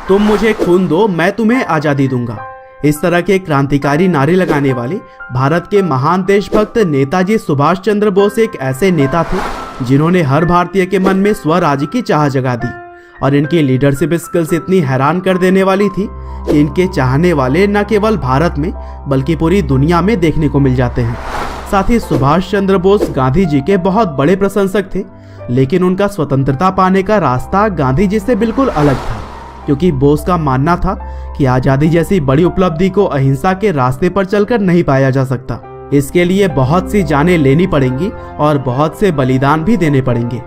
तुम मुझे खून दो, मैं तुम्हें आजादी दूंगा। इस तरह के क्रांतिकारी नारे लगाने वाले भारत के महान देशभक्त नेताजी सुभाष चंद्र बोस एक ऐसे नेता थे जिन्होंने हर भारतीय के मन में स्वराज की चाह जगा दी। और इनकी लीडरशिप स्किल्स इतनी हैरान कर देने वाली थी कि इनके चाहने वाले न केवल भारत में बल्कि पूरी दुनिया में देखने को मिल जाते हैं। साथ ही सुभाष चंद्र बोस गांधी जी के बहुत बड़े प्रशंसक थे, लेकिन उनका स्वतंत्रता पाने का रास्ता गांधी जी से बिल्कुल अलग था, क्योंकि बोस का मानना था कि आजादी जैसी बड़ी उपलब्धि को अहिंसा के रास्ते पर चलकर नहीं पाया जा सकता। इसके लिए बहुत सी जानें लेनी पड़ेंगी और बहुत से बलिदान भी देने पड़ेंगे।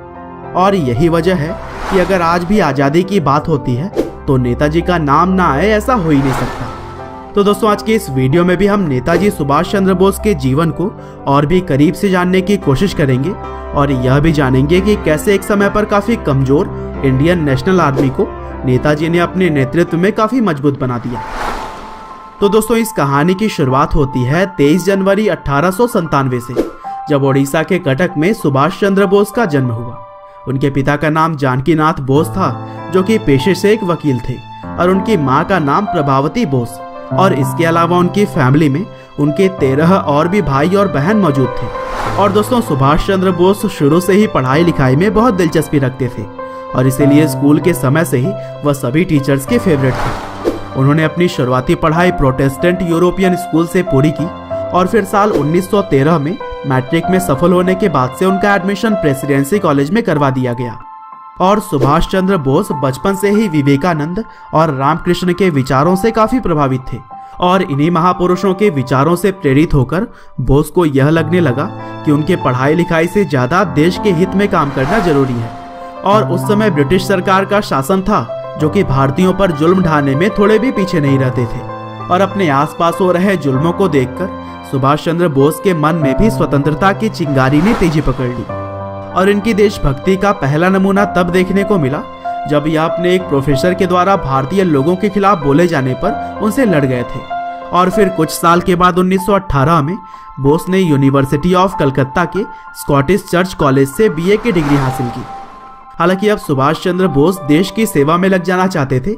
और यही वजह है कि अगर आज भी आजादी की बात होती है तो नेताजी का नाम ना आए, ऐसा हो ही नहीं सकता। तो दोस्तों, आज के इस वीडियो में भी हम नेताजी सुभाष चंद्र बोस के जीवन को और भी करीब से जानने की कोशिश करेंगे और यह भी जानेंगे कि कैसे एक समय पर काफी कमजोर इंडियन नेशनल आर्मी को नेताजी ने अपने नेतृत्व में काफी मजबूत बना दिया। तो दोस्तों, इस कहानी की शुरुआत होती है 23 जनवरी 1897 से, जब ओडिशा के कटक में सुभाष चंद्र बोस का जन्म हुआ। उनके पिता का नाम जानकीनाथ बोस था, जो कि पेशे से एक वकील थे, और उनकी मां का नाम प्रभावती बोस। और इसके अलावा उनकी फैमिली में उनके 13 और भी भाई और बहन मौजूद थे। और दोस्तों, सुभाष चंद्र बोस शुरू से ही पढ़ाई लिखाई में बहुत दिलचस्पी रखते थे और इसीलिए स्कूल के समय से ही वह सभी टीचर्स के फेवरेट थे। उन्होंने अपनी शुरुआती पढ़ाई प्रोटेस्टेंट यूरोपियन स्कूल से पूरी की और फिर साल 1913 में मैट्रिक में सफल होने के बाद से उनका एडमिशन प्रेसिडेंसी कॉलेज में करवा दिया गया। और सुभाष चंद्र बोस बचपन से ही विवेकानंद और रामकृष्ण के विचारों से काफी प्रभावित थे और इन्हीं महापुरुषों के विचारों से प्रेरित होकर बोस को यह लगने लगा कि उनके पढ़ाई लिखाई से ज्यादा देश के हित में काम करना जरूरी है। और उस समय ब्रिटिश सरकार का शासन था, जो कि भारतीयों पर जुल्म ढाने में थोड़े भी पीछे नहीं रहते थे। और अपने आसपास हो रहे जुल्मों को देखकर सुभाष चंद्र बोस के मन में भी स्वतंत्रता की चिंगारी ने तेजी पकड़ ली। और इनकी देशभक्ति का पहला नमूना तब देखने को मिला जब यह अपने एक प्रोफेसर के द्वारा भारतीय लोगों के खिलाफ बोले जाने पर उनसे लड़ गए थे। और फिर कुछ साल के बाद 1918 में बोस ने यूनिवर्सिटी ऑफ कलकत्ता के स्कॉटिश चर्च कॉलेज से बीए की डिग्री हासिल की। हालांकि अब सुभाष चंद्र बोस देश की सेवा में लग जाना चाहते थे,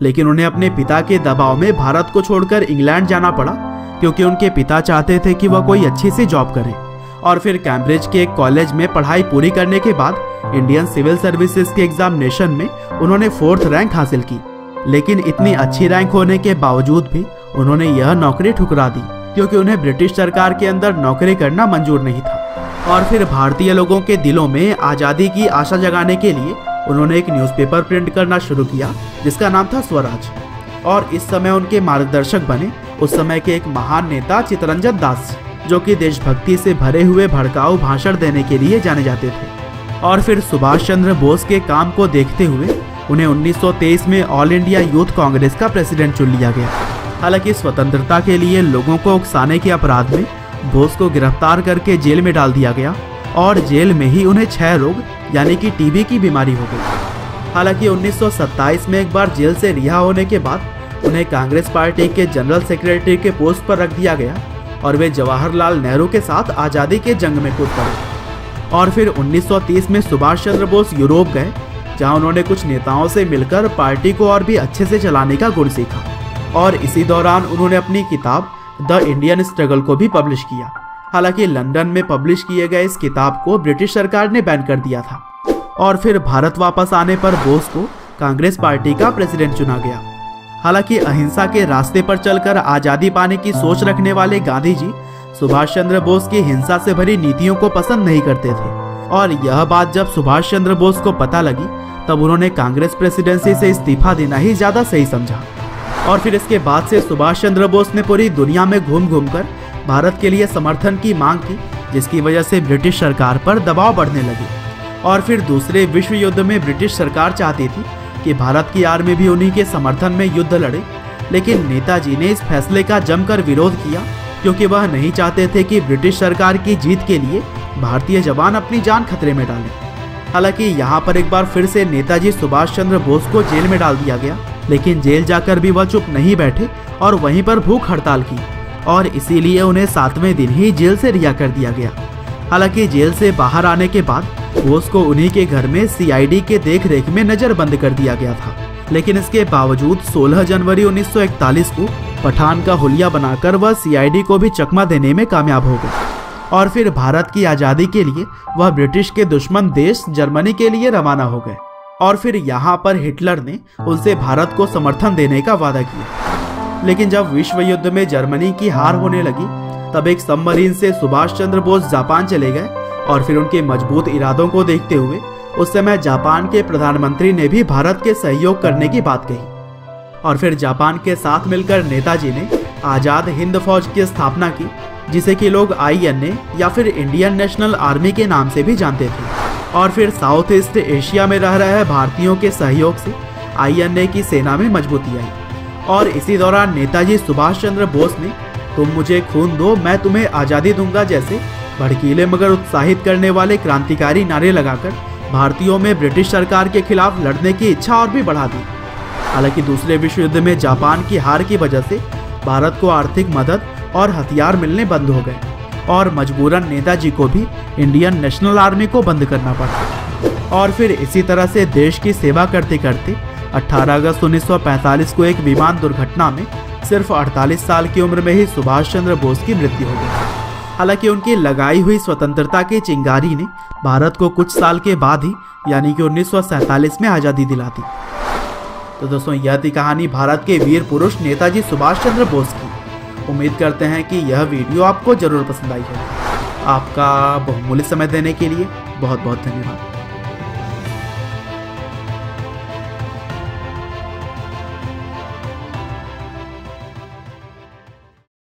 लेकिन उन्हें अपने पिता के दबाव में भारत को छोड़कर इंग्लैंड जाना पड़ा, क्योंकि उनके पिता चाहते थे कि वह कोई अच्छी सी जॉब करें। और फिर कैम्ब्रिज के एक कॉलेज में पढ़ाई पूरी करने के बाद इंडियन सिविल सर्विसेज के एग्जामिनेशन में उन्होंने 4th रैंक हासिल की। लेकिन इतनी अच्छी रैंक होने के बावजूद भी उन्होंने यह नौकरी ठुकरा दी, क्योंकि उन्हें ब्रिटिश सरकार के अंदर नौकरी करना मंजूर नहीं था। और फिर भारतीय लोगों के दिलों में आज़ादी की आशा जगाने के लिए उन्होंने एक न्यूज़पेपर प्रिंट करना शुरू किया, जिसका नाम था स्वराज। और इस समय उनके मार्गदर्शक बने उस समय के एक महान नेता चित्तरंजन दास, जो कि देशभक्ति से भरे हुए भड़काऊ भाषण देने के लिए जाने जाते थे। और फिर सुभाष चंद्र बोस के काम को देखते हुए उन्हें 1923 में ऑल इंडिया यूथ कांग्रेस का प्रेसिडेंट चुन लिया गया। हालांकि स्वतंत्रता के लिए लोगों को उकसाने के अपराध में बोस को गिरफ्तार करके जेल में डाल दिया गया और जेल में ही उन्हें क्षय रोग यानी कि टीबी की बीमारी हो गई। हालांकि 1927 में एक बार जेल से रिहा होने के बाद उन्हें कांग्रेस पार्टी के जनरल सेक्रेटरी के पोस्ट पर रख दिया गया और वे जवाहरलाल नेहरू के साथ आज़ादी के जंग में कूद पड़े। और फिर 1930 में सुभाष चंद्र बोस यूरोप गए, जहां उन्होंने कुछ नेताओं से मिलकर पार्टी को और भी अच्छे से चलाने का गुण सीखा। और इसी दौरान उन्होंने अपनी किताब द इंडियन स्ट्रगल को भी पब्लिश किया। हालांकि लंदन में पब्लिश किए गए इस किताब को ब्रिटिश सरकार ने बैन कर दिया था। और फिर भारत वापस आने पर बोस को कांग्रेस पार्टी का प्रेसिडेंट चुना गया। हालांकि अहिंसा के रास्ते पर चलकर आजादी पाने की सोच रखने वाले गांधी जी सुभाष चंद्र बोस की हिंसा से भरी नीतियों को पसंद नहीं करते थे। और यह बात जब सुभाष चंद्र बोस को पता लगी, तब उन्होंने कांग्रेस प्रेसिडेंसी से इस्तीफा देना ही ज्यादा सही समझा। और फिर इसके बाद से सुभाष चंद्र बोस ने पूरी दुनिया में घूम घूम कर भारत के लिए समर्थन की मांग की, जिसकी वजह से ब्रिटिश सरकार पर दबाव बढ़ने लगे। और फिर दूसरे विश्व युद्ध में ब्रिटिश सरकार चाहती थी कि भारत की आर्मी भी उन्हीं के समर्थन में युद्ध लड़े, लेकिन नेताजी ने इस फैसले का जमकर विरोध किया, क्योंकि वह नहीं चाहते थे कि ब्रिटिश सरकार की जीत के लिए भारतीय जवान अपनी जान खतरे में डालें। हालांकि यहाँ पर एक बार फिर से नेताजी सुभाष चंद्र बोस को जेल में डाल दिया गया, लेकिन जेल जाकर भी वह चुप नहीं बैठे और वहीं पर भूख हड़ताल की और इसीलिए उन्हें 7वें दिन ही जेल से रिहा कर दिया गया। हालांकि जेल से बाहर आने के बाद बोस को उन्हीं के घर में CID के देखरेख में नजरबंद कर दिया गया था, लेकिन इसके बावजूद 16 जनवरी 1941 को पठान का हुलिया बनाकर वह सीआईडी को भी चकमा देने में कामयाब हो गए और फिर भारत की आज़ादी के लिए वह ब्रिटिश के दुश्मन देश जर्मनी के लिए रवाना हो गए। और फिर यहाँ पर हिटलर ने उनसे भारत को समर्थन देने का वादा किया। लेकिन जब विश्व युद्ध में जर्मनी की हार होने लगी तब एक सबमरीन से सुभाष चंद्र बोस जापान चले गए और फिर उनके मजबूत इरादों को देखते हुए उस समय जापान के प्रधानमंत्री ने भी भारत के सहयोग करने की बात कही और फिर जापान के साथ मिलकर नेताजी ने आज़ाद हिंद फौज की स्थापना की, जिसे कि लोग INA या फिर इंडियन नेशनल आर्मी के नाम से भी जानते थे। और फिर साउथ ईस्ट एशिया में रह रहे भारतीयों के सहयोग से INA की सेना में मजबूती आई और इसी दौरान नेताजी सुभाष चंद्र बोस ने तुम मुझे खून दो मैं तुम्हें आज़ादी दूंगा जैसे भड़कीले मगर उत्साहित करने वाले क्रांतिकारी नारे लगाकर भारतीयों में ब्रिटिश सरकार के खिलाफ लड़ने की इच्छा और भी बढ़ा दी। हालांकि दूसरे विश्व युद्ध में जापान की हार की वजह से भारत को आर्थिक मदद और हथियार मिलने बंद हो गए और मजबूरन नेताजी को भी इंडियन नेशनल आर्मी को बंद करना पड़ा। और फिर इसी तरह से देश की सेवा करते करते 18 अगस्त 1945 को एक विमान दुर्घटना में सिर्फ 48 साल की उम्र में ही सुभाष चंद्र बोस की मृत्यु हो गई। हालांकि उनकी लगाई हुई स्वतंत्रता की चिंगारी ने भारत को कुछ साल के बाद ही यानी कि 1947 में आज़ादी दिला दी। तो दोस्तों, यह थी कहानी भारत के वीर पुरुष नेताजी सुभाष चंद्र बोस की। उम्मीद करते हैं कि यह वीडियो आपको जरूर पसंद आई होगी। आपका बहुमूल्य समय देने के लिए बहुत बहुत धन्यवाद।